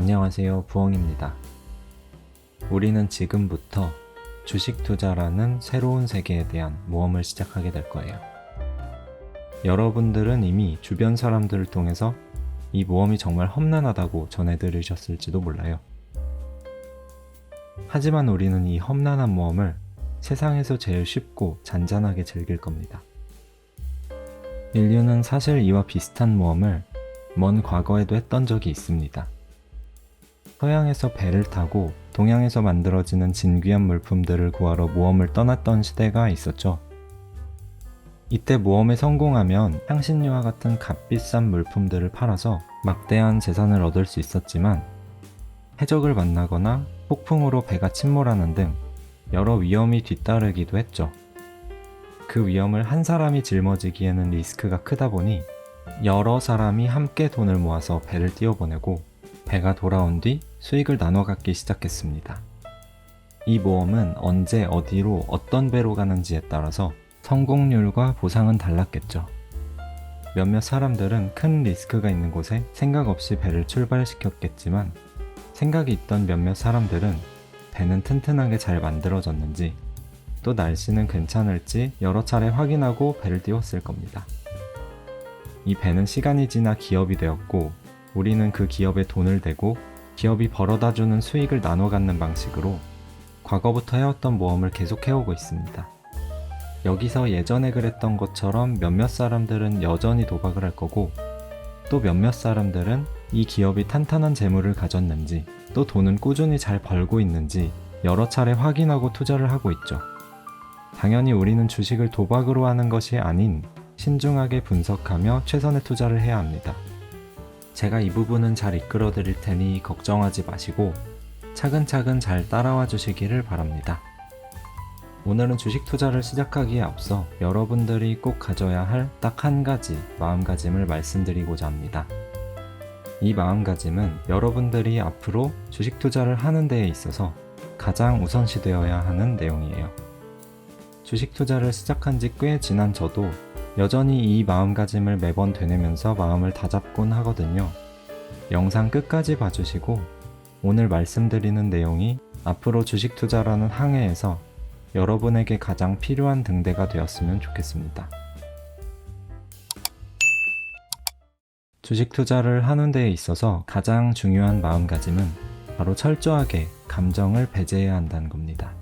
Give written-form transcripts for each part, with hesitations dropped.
안녕하세요, 부엉입니다. 우리는 지금부터 주식 투자라는 새로운 세계에 대한 모험을 시작하게 될 거예요. 여러분들은 이미 주변 사람들을 통해서 이 모험이 정말 험난하다고 전해들으셨을지도 몰라요. 하지만 우리는 이 험난한 모험을 세상에서 제일 쉽고 잔잔하게 즐길 겁니다. 인류는 사실 이와 비슷한 모험을 먼 과거에도 했던 적이 있습니다. 서양에서 배를 타고 동양에서 만들어지는 진귀한 물품들을 구하러 모험을 떠났던 시대가 있었죠. 이때 모험에 성공하면 향신료와 같은 값비싼 물품들을 팔아서 막대한 재산을 얻을 수 있었지만 해적을 만나거나 폭풍으로 배가 침몰하는 등 여러 위험이 뒤따르기도 했죠. 그 위험을 한 사람이 짊어지기에는 리스크가 크다 보니 여러 사람이 함께 돈을 모아서 배를 띄워보내고 배가 돌아온 뒤 수익을 나눠 갖기 시작했습니다. 이 모험은 언제 어디로 어떤 배로 가는지에 따라서 성공률과 보상은 달랐겠죠. 몇몇 사람들은 큰 리스크가 있는 곳에 생각 없이 배를 출발시켰겠지만 생각이 있던 몇몇 사람들은 배는 튼튼하게 잘 만들어졌는지 또 날씨는 괜찮을지 여러 차례 확인하고 배를 띄웠을 겁니다. 이 배는 시간이 지나 기업이 되었고 우리는 그 기업에 돈을 대고 기업이 벌어다주는 수익을 나눠 갖는 방식으로 과거부터 해왔던 모험을 계속 해오고 있습니다. 여기서 예전에 그랬던 것처럼 몇몇 사람들은 여전히 도박을 할 거고 또 몇몇 사람들은 이 기업이 탄탄한 재물을 가졌는지 또 돈은 꾸준히 잘 벌고 있는지 여러 차례 확인하고 투자를 하고 있죠. 당연히 우리는 주식을 도박으로 하는 것이 아닌 신중하게 분석하며 최선의 투자를 해야 합니다. 제가 이 부분은 잘 이끌어 드릴 테니 걱정하지 마시고 차근차근 잘 따라와 주시기를 바랍니다. 오늘은 주식 투자를 시작하기에 앞서 여러분들이 꼭 가져야 할 딱 한 가지 마음가짐을 말씀드리고자 합니다. 이 마음가짐은 여러분들이 앞으로 주식 투자를 하는 데에 있어서 가장 우선시되어야 하는 내용이에요. 주식 투자를 시작한 지 꽤 지난 저도 여전히 이 마음가짐을 매번 되뇌면서 마음을 다잡곤 하거든요. 영상 끝까지 봐주시고 오늘 말씀드리는 내용이 앞으로 주식 투자라는 항해에서 여러분에게 가장 필요한 등대가 되었으면 좋겠습니다. 주식 투자를 하는 데에 있어서 가장 중요한 마음가짐은 바로 철저하게 감정을 배제해야 한다는 겁니다.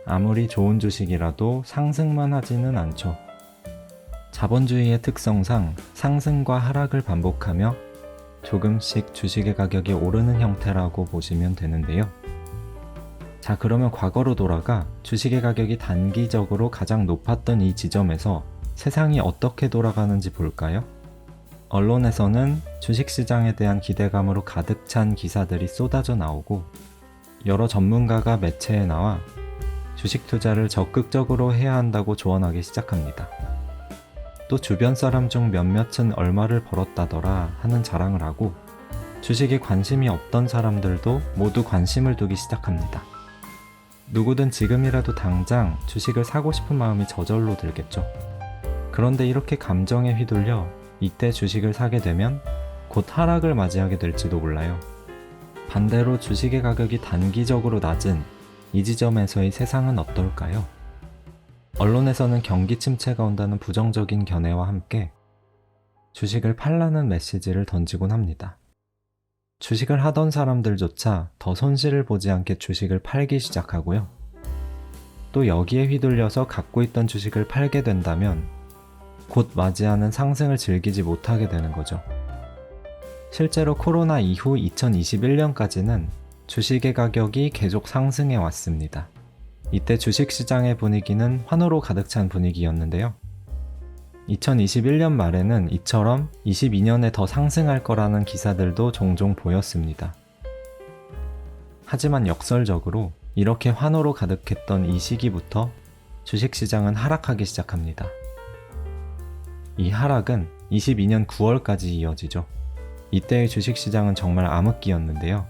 아무리 좋은 주식이라도 상승만 하지는 않죠. 자본주의의 특성상 상승과 하락을 반복하며 조금씩 주식의 가격이 오르는 형태라고 보시면 되는데요. 자, 그러면 과거로 돌아가 주식의 가격이 단기적으로 가장 높았던 이 지점에서 세상이 어떻게 돌아가는지 볼까요? 언론에서는 주식시장에 대한 기대감으로 가득 찬 기사들이 쏟아져 나오고 여러 전문가가 매체에 나와 주식 투자를 적극적으로 해야 한다고 조언하기 시작합니다. 또 주변 사람 중 몇몇은 얼마를 벌었다더라 하는 자랑을 하고 주식에 관심이 없던 사람들도 모두 관심을 두기 시작합니다. 누구든 지금이라도 당장 주식을 사고 싶은 마음이 저절로 들겠죠. 그런데 이렇게 감정에 휘둘려 이때 주식을 사게 되면 곧 하락을 맞이하게 될지도 몰라요. 반대로 주식의 가격이 단기적으로 낮은 이 지점에서의 세상은 어떨까요? 언론에서는 경기 침체가 온다는 부정적인 견해와 함께 주식을 팔라는 메시지를 던지곤 합니다. 주식을 하던 사람들조차 더 손실을 보지 않게 주식을 팔기 시작하고요. 또 여기에 휘둘려서 갖고 있던 주식을 팔게 된다면 곧 맞이하는 상승을 즐기지 못하게 되는 거죠. 실제로 코로나 이후 2021년까지는 주식의 가격이 계속 상승해 왔습니다. 이때 주식시장의 분위기는 환호로 가득 찬 분위기였는데요. 2021년 말에는 이처럼 22년에 더 상승할 거라는 기사들도 종종 보였습니다. 하지만 역설적으로 이렇게 환호로 가득했던 이 시기부터 주식시장은 하락하기 시작합니다. 이 하락은 22년 9월까지 이어지죠. 이때의 주식시장은 정말 암흑기였는데요.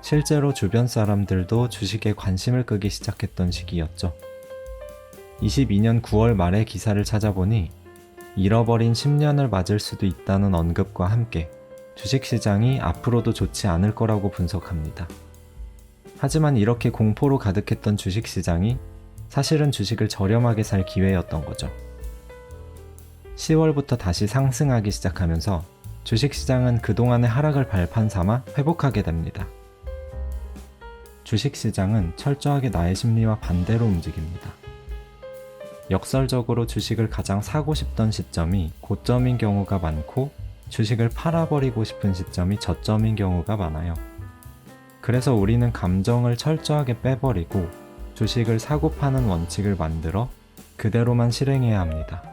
실제로 주변 사람들도 주식에 관심을 끄기 시작했던 시기였죠. 22년 9월 말의 기사를 찾아보니 잃어버린 10년을 맞을 수도 있다는 언급과 함께 주식시장이 앞으로도 좋지 않을 거라고 분석합니다. 하지만 이렇게 공포로 가득했던 주식시장이 사실은 주식을 저렴하게 살 기회였던 거죠. 10월부터 다시 상승하기 시작하면서 주식시장은 그동안의 하락을 발판 삼아 회복하게 됩니다. 주식시장은 철저하게 나의 심리와 반대로 움직입니다. 역설적으로 주식을 가장 사고 싶던 시점이 고점인 경우가 많고 주식을 팔아버리고 싶은 시점이 저점인 경우가 많아요. 그래서 우리는 감정을 철저하게 빼버리고 주식을 사고 파는 원칙을 만들어 그대로만 실행해야 합니다.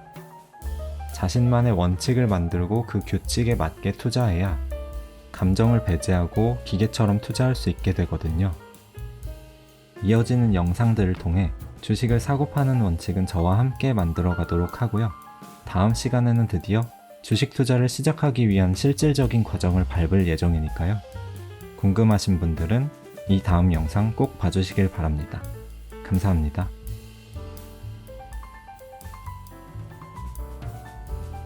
자신만의 원칙을 만들고 그 규칙에 맞게 투자해야 감정을 배제하고 기계처럼 투자할 수 있게 되거든요. 이어지는 영상들을 통해 주식을 사고 파는 원칙은 저와 함께 만들어 가도록 하고요. 다음 시간에는 드디어 주식 투자를 시작하기 위한 실질적인 과정을 밟을 예정이니까요. 궁금하신 분들은 이 다음 영상 꼭 봐주시길 바랍니다. 감사합니다.